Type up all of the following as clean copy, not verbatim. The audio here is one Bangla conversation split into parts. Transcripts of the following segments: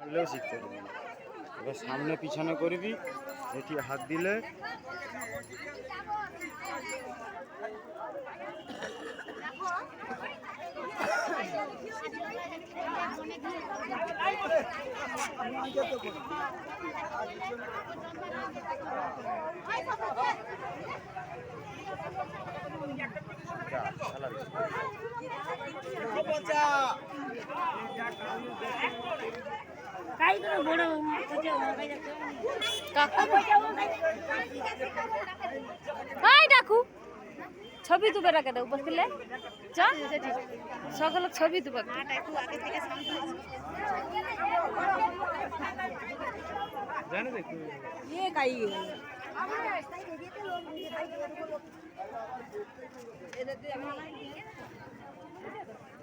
দিলেও শিখতে পারবি না। এবার সামনে পিছনে করবি, এটি হাত দিলে ডাকু ছবি তুবে রাখে দেবো বুঝলে সকল ছবি তুবে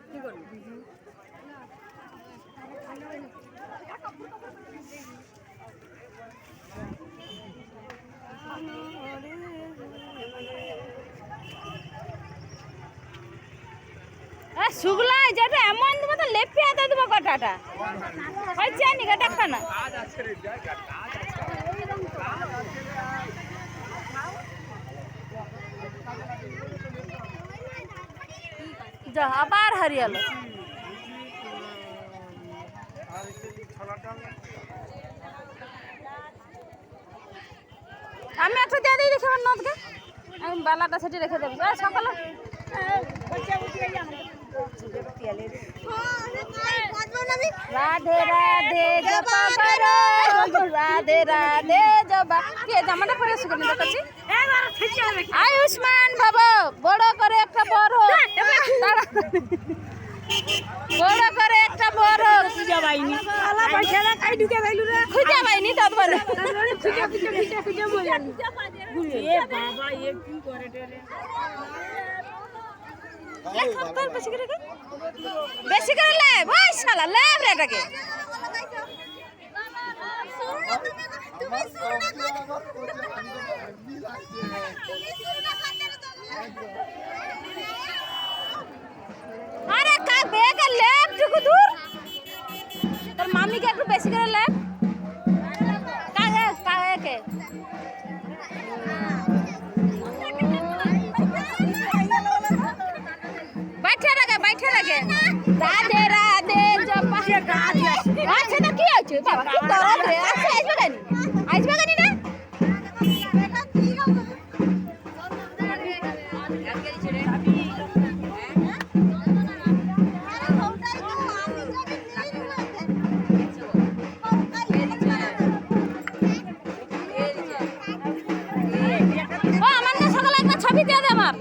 কি করবি শুকলাই যেটা এমন দেবো তো লেপিয়া দেবো কটাটা হয়েছে নি দেখা না যা আবার হারিয়ালো আমি একটা দিয়ে দিই দেখে আমার নদকে আমি বেলাটা সেটি রেখে দেবো সকালে রাধে রাধে জপা করো রাধে রাধে জবা কে জামাটা পরে শুকে নি দেখাচ্ছি আয়ুষ্মান বাবা বড় করে একটা বড় বড় করে একটা বড় খুঁজে পাইনি আলা পয়সা না কাই ঢুকে গেলু রে খুঁজে পাইনি তারপরে খুঁজে বলে এ বাবা এ কি করে রে বেশি করে লে ভাই শালা লে রে এটাকে আরে কা বেগে লেপ টুকু দূর তোর মামিকে একটু বেশি করে লেপ কাকে बैठे रखे राधे राधे जब अच्छा तो की আছে বাবা কি দরদ রে আচ্ছা আসবে কেন না ও আমার না সকালে একটা ছবি দিয়ে দে আমার